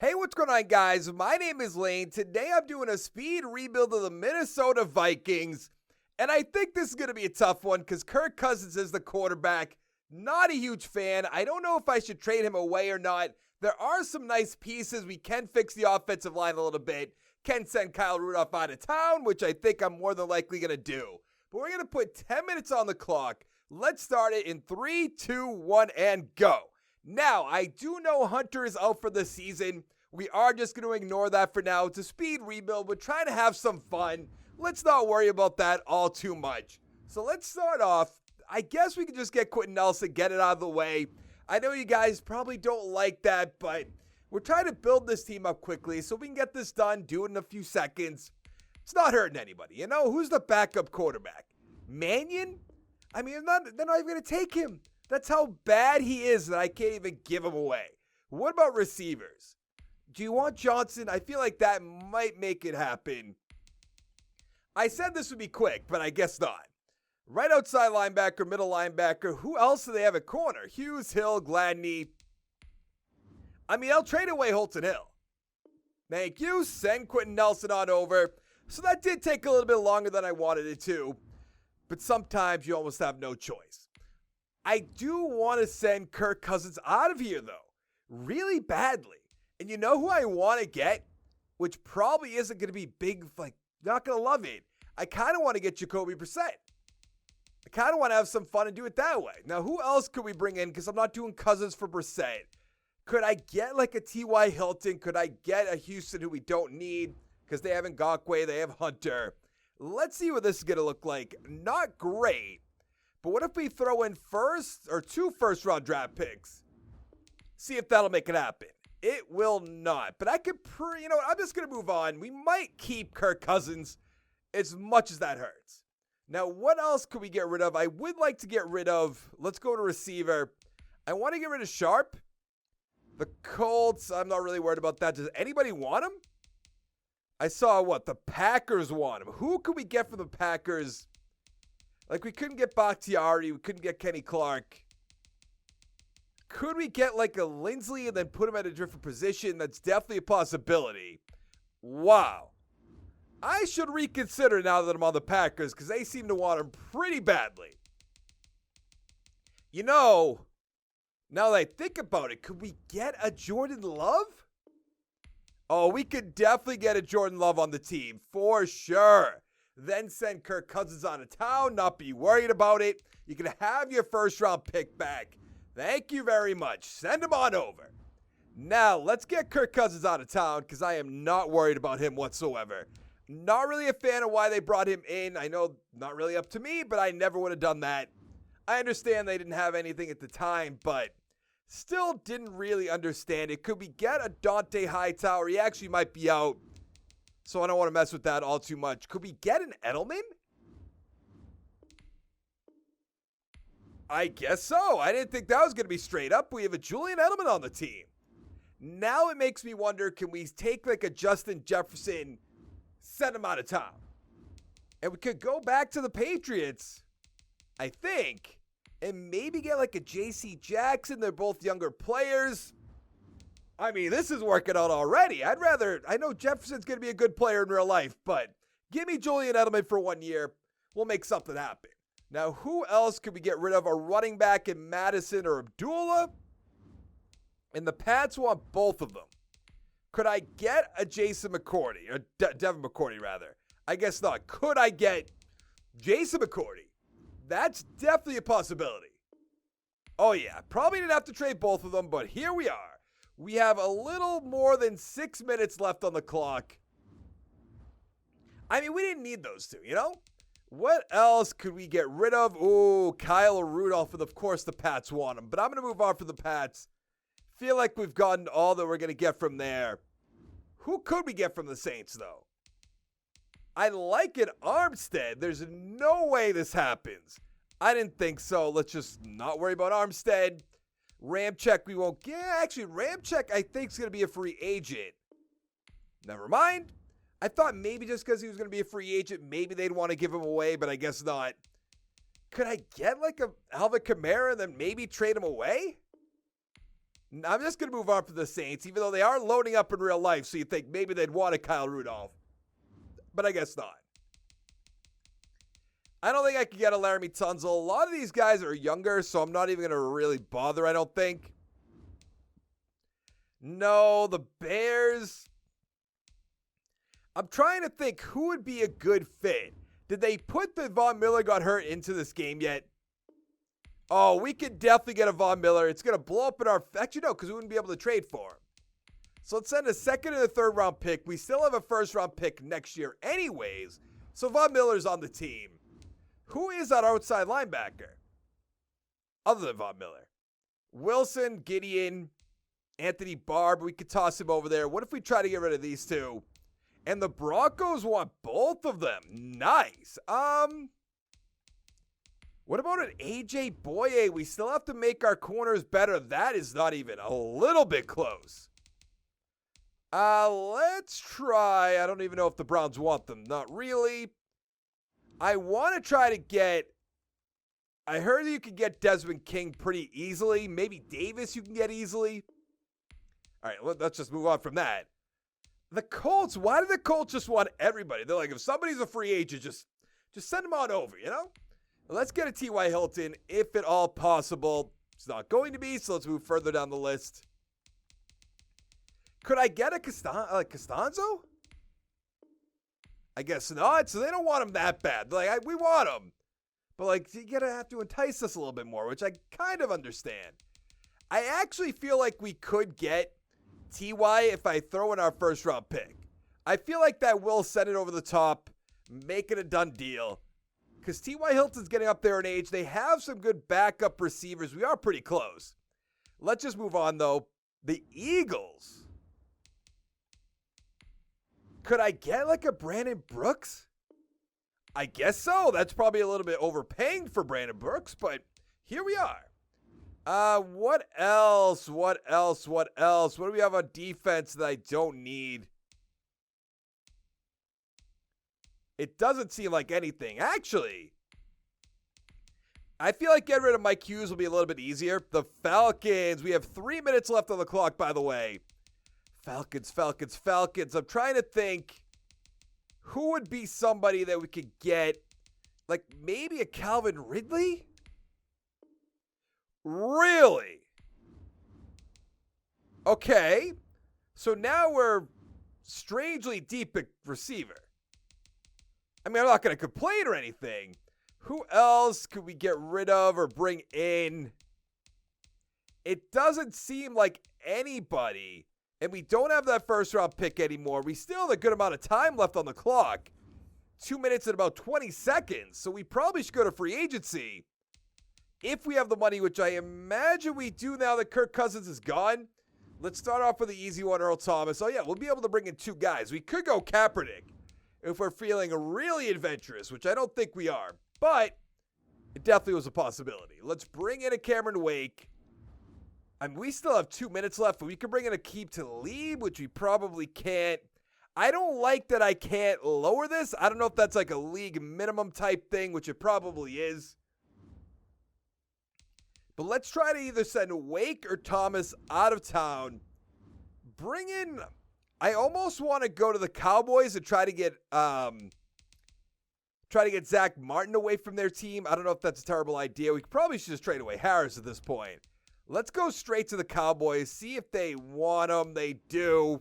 Hey, what's going on, guys? My name is Lane. Today I'm doing a speed rebuild of the Minnesota Vikings. And I think this is going to be a tough one because Kirk Cousins is the quarterback. Not a huge fan. I don't know if I should trade him away or not. There are some nice pieces. We can fix the offensive line a little bit. Can send Kyle Rudolph out of town, which I think I'm more than likely going to do. But we're going to put 10 minutes on the clock. Let's start it in 3, 2, 1, and go. Now, I do know Hunter is out for the season. We are just going to ignore that for now. It's a speed rebuild. We're trying to have some fun. Let's not worry about that all too much. So let's start off. I guess we can just get Quentin Nelson, get it out of the way. I know you guys probably don't like that, but we're trying to build this team up quickly so we can get this done, do it in a few seconds. It's not hurting anybody. You know, who's the backup quarterback? Mannion? I mean, they're not even going to take him. That's how bad he is that I can't even give him away. What about receivers? Do you want Johnson? I feel like that might make it happen. I said this would be quick, but I guess not. Right outside linebacker, middle linebacker. Who else do they have at corner? Hughes, Hill, Gladney. I mean, I'll trade away Holton Hill. Thank you. Send Quentin Nelson on over. So that did take a little bit longer than I wanted it to. But sometimes you almost have no choice. I do want to send Kirk Cousins out of here, though. Really badly. And you know who I want to get? Which probably isn't going to be big, like, not going to love it. I kind of want to get Jacoby Brissett. I kind of want to have some fun and do it that way. Now, who else could we bring in? Because I'm not doing Cousins for Brissett. Could I get like a T.Y. Hilton? Could I get a Houston who we don't need? Because they have Ngakoue, they have Hunter. Let's see what this is going to look like. Not great. But what if we throw in two first-round draft picks? See if that'll make it happen. It will not. But I could, I'm just going to move on. We might keep Kirk Cousins as much as that hurts. Now, what else could we get rid of? I would like to get rid of, let's go to receiver. I want to get rid of Sharp. The Colts, I'm not really worried about that. Does anybody want him? I saw the Packers want him. Who could we get from the Packers? Like, we couldn't get Bakhtiari. We couldn't get Kenny Clark. Could we get like a Lindsley and then put him at a different position? That's definitely a possibility. Wow. I should reconsider now that I'm on the Packers because they seem to want him pretty badly. You know, now that I think about it, could we get a Jordan Love? Oh, we could definitely get a Jordan Love on the team for sure. Then send Kirk Cousins out of town, not be worried about it. You can have your first round pick back. Thank you very much. Send him on over. Now, let's get Kirk Cousins out of town because I am not worried about him whatsoever. Not really a fan of why they brought him in. I know not really up to me, but I never would have done that. I understand they didn't have anything at the time, but still didn't really understand it. Could we get a Dante Hightower? He actually might be out, so I don't want to mess with that all too much. Could we get an Edelman? I guess so. I didn't think that was going to be straight up. We have a Julian Edelman on the team. Now it makes me wonder, can we take like a Justin Jefferson, send him out of town? And we could go back to the Patriots, I think, and maybe get like a J.C. Jackson. They're both younger players. I mean, this is working out already. I know Jefferson's going to be a good player in real life, but give me Julian Edelman for 1 year. We'll make something happen. Now, who else could we get rid of? A running back in Madison or Abdullah? And the Pats want both of them. Could I get a Jason McCourty? Or Devin McCourty, rather. I guess not. Could I get Jason McCourty? That's definitely a possibility. Oh, yeah. Probably didn't have to trade both of them, but here we are. We have a little more than 6 minutes left on the clock. I mean, we didn't need those two, you know? What else could we get rid of? Ooh, Kyle Rudolph, and of course the Pats want him. But I'm going to move on for the Pats. Feel like we've gotten all that we're going to get from there. Who could we get from the Saints, though? I like it, Armstead. There's no way this happens. I didn't think so. Let's just not worry about Armstead. Ramczyk we won't get. Actually, Ramczyk I think is going to be a free agent. Never mind. I thought maybe just because he was going to be a free agent, maybe they'd want to give him away, but I guess not. Could I get like a Alvin Kamara and then maybe trade him away? I'm just going to move on for the Saints, even though they are loading up in real life, so you think maybe they'd want a Kyle Rudolph. But I guess not. I don't think I can get a Laramie Tunzel. A lot of these guys are younger, so I'm not even going to really bother, I don't think. No, the Bears. I'm trying to think who would be a good fit. Did they put the Von Miller got hurt into this game yet? Oh, we could definitely get a Von Miller. It's going to blow up in our... Actually, no, because we wouldn't be able to trade for him. So let's send a second and a third round pick. We still have a first round pick next year anyways. So Von Miller's on the team. Who is that outside linebacker? Other than Von Miller. Wilson, Gideon, Anthony Barr. We could toss him over there. What if we try to get rid of these two? And the Broncos want both of them. Nice. What about an A.J. Boye? We still have to make our corners better. That is not even a little bit close. Let's try. I don't even know if the Browns want them. Not really. I want to try to get... I heard you can get Desmond King pretty easily. Maybe Davis you can get easily. All right, let's just move on from that. The Colts, why do the Colts just want everybody? They're like, if somebody's a free agent, just send them on over, you know? Let's get a T.Y. Hilton, if at all possible. It's not going to be, so let's move further down the list. Could I get a Costanzo? I guess not, so they don't want him that bad. They're like, we want him. But, like, you're going to have to entice us a little bit more, which I kind of understand. I actually feel like we could get T.Y. if I throw in our first-round pick. I feel like that will send it over the top, make it a done deal. Because T.Y. Hilton's getting up there in age. They have some good backup receivers. We are pretty close. Let's just move on, though. The Eagles. Could I get like a Brandon Brooks? I guess so. That's probably a little bit overpaying for Brandon Brooks, but here we are. What else? What do we have on defense that I don't need? It doesn't seem like anything. Actually, I feel like getting rid of Mike Hughes will be a little bit easier. The Falcons. We have 3 minutes left on the clock, by the way. Falcons. I'm trying to think who would be somebody that we could get. Like maybe a Calvin Ridley? Really? Okay. So now we're strangely deep at receiver. I mean, I'm not going to complain or anything. Who else could we get rid of or bring in? It doesn't seem like anybody. And we don't have that first round pick anymore. We still have a good amount of time left on the clock. 2 minutes and about 20 seconds. So we probably should go to free agency. If we have the money, which I imagine we do now that Kirk Cousins is gone. Let's start off with the easy one, Earl Thomas. Oh, yeah, we'll be able to bring in two guys. We could go Kaepernick if we're feeling really adventurous, which I don't think we are. But it definitely was a possibility. Let's bring in a Cameron Wake. I mean, we still have 2 minutes left, but we could bring in a Keep to Lead, which we probably can't. I don't like that I can't lower this. I don't know if that's like a league minimum type thing, which it probably is. But let's try to either send Wake or Thomas out of town. Bring in... I almost want to go to the Cowboys and try to get Zach Martin away from their team. I don't know if that's a terrible idea. We probably should just trade away Harris at this point. Let's go straight to the Cowboys, see if they want him. They do.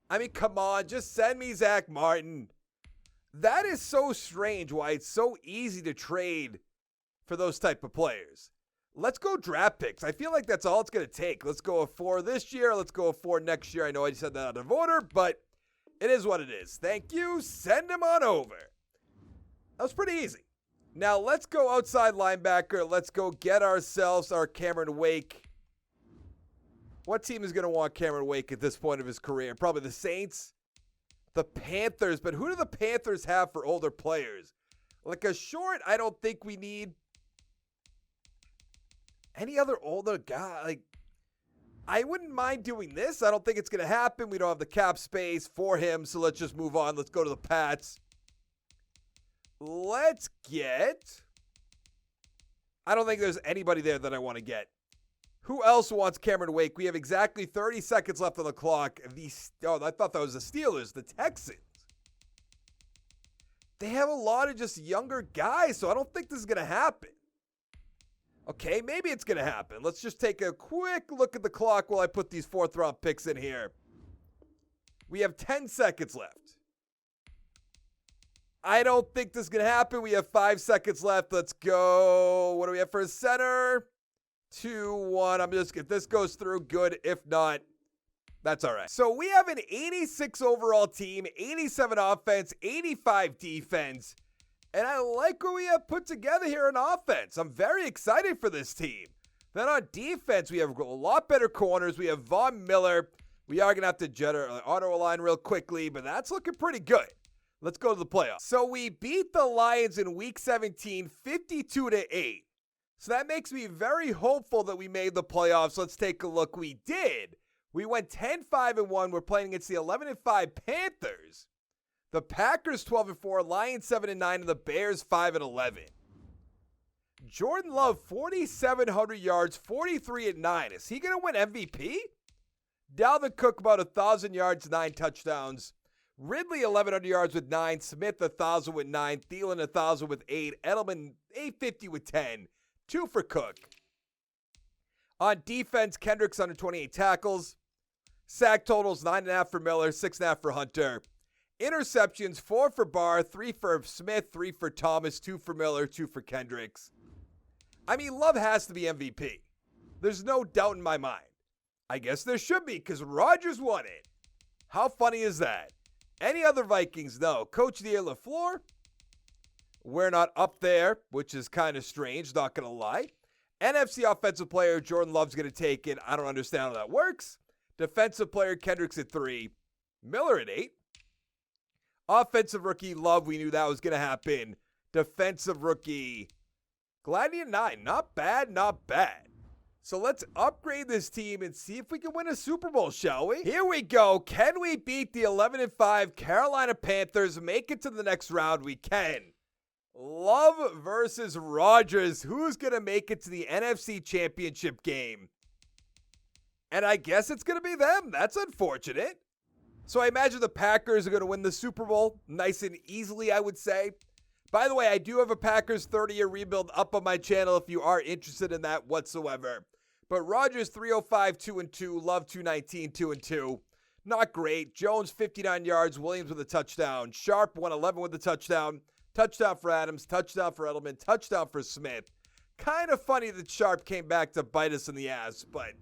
I mean, come on, just send me Zach Martin. That is so strange why it's so easy to trade for those type of players. Let's go draft picks. I feel like that's all it's going to take. Let's go with 4 this year. Let's go with 4 next year. I know I said that out of order, but it is what it is. Thank you. Send him on over. That was pretty easy. Now let's go outside linebacker. Let's go get ourselves our Cameron Wake. What team is going to want Cameron Wake at this point of his career? Probably the Saints, the Panthers. But who do the Panthers have for older players? Like a short, I don't think we need. Any other older guy? Like, I wouldn't mind doing this. I don't think it's going to happen. We don't have the cap space for him, so let's just move on. Let's go to the Pats. Let's get... I don't think there's anybody there that I want to get. Who else wants Cameron Wake? We have exactly 30 seconds left on the clock. I thought that was the Steelers, the Texans. They have a lot of just younger guys, so I don't think this is going to happen. Okay, maybe it's going to happen. Let's just take a quick look at the clock while I put these 4th-round picks in here. We have 10 seconds left. I don't think this is going to happen. We have 5 seconds left. Let's go. What do we have for a center? 2-1. If this goes through, good. If not, that's all right. So we have an 86 overall team, 87 offense, 85 defense. And I like what we have put together here on offense. I'm very excited for this team. Then on defense, we have a lot better corners. We have Von Miller. We are going to have to auto-align real quickly, but that's looking pretty good. Let's go to the playoffs. So we beat the Lions in Week 17, 52-8. So that makes me very hopeful that we made the playoffs. Let's take a look. We did. We went 10-5-1. We're playing against the 11-5 Panthers. The Packers 12-4, Lions 7-9, and the Bears 5-11. Jordan Love 4,700 yards, 43-9. Is he going to win MVP? Dalvin Cook about 1,000 yards, 9 touchdowns. Ridley 1,100 yards with 9. Smith 1,000 with 9. Thielen 1,000 with 8. Edelman 850 with 10. 2 for Cook. On defense, Kendricks under 28 tackles. Sack totals 9.5 for Miller, 6.5 for Hunter. Interceptions 4 for Barr, 3 for Smith, 3 for Thomas, 2 for Miller, 2 for Kendricks. I mean, Love has to be MVP. There's no doubt in my mind. I guess there should be because Rodgers won it. How funny is that? Any other Vikings? No. Coach of the Year LaFleur? We're not up there, which is kind of strange, not going to lie. NFC Offensive Player, Jordan Love's going to take it. I don't understand how that works. Defensive Player, Kendricks at 3. Miller at 8. Offensive Rookie, Love, we knew that was going to happen. Defensive Rookie, Gladney at 9. Not bad, not bad. So let's upgrade this team and see if we can win a Super Bowl, shall we? Here we go. Can we beat the 11-5 Carolina Panthers, make it to the next round? We can. Love versus Rodgers. Who's going to make it to the NFC Championship game? And I guess it's going to be them. That's unfortunate. So I imagine the Packers are going to win the Super Bowl nice and easily, I would say. By the way, I do have a Packers 30-year rebuild up on my channel if you are interested in that whatsoever. But Rodgers 305, 2-2. Love 219, 2-2. Not great. Jones 59 yards. Williams with a touchdown. Sharp 111 with a touchdown. Touchdown for Adams. Touchdown for Edelman. Touchdown for Smith. Kind of funny that Sharp came back to bite us in the ass, but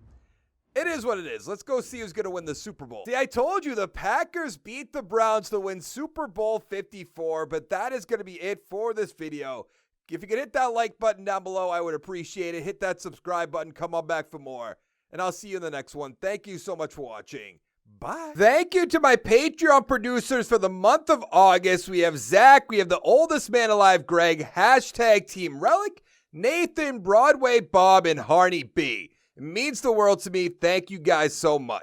it is what it is. Let's go see who's going to win the Super Bowl. See, I told you the Packers beat the Browns to win Super Bowl 54, but that is going to be it for this video. If you could hit that like button down below, I would appreciate it. Hit that subscribe button. Come on back for more. And I'll see you in the next one. Thank you so much for watching. Bye. Thank you to my Patreon producers for the month of August. We have Zach. We have the oldest man alive, Greg. Hashtag Team Relic. Nathan, Broadway Bob, and Harney B. It means the world to me. Thank you guys so much.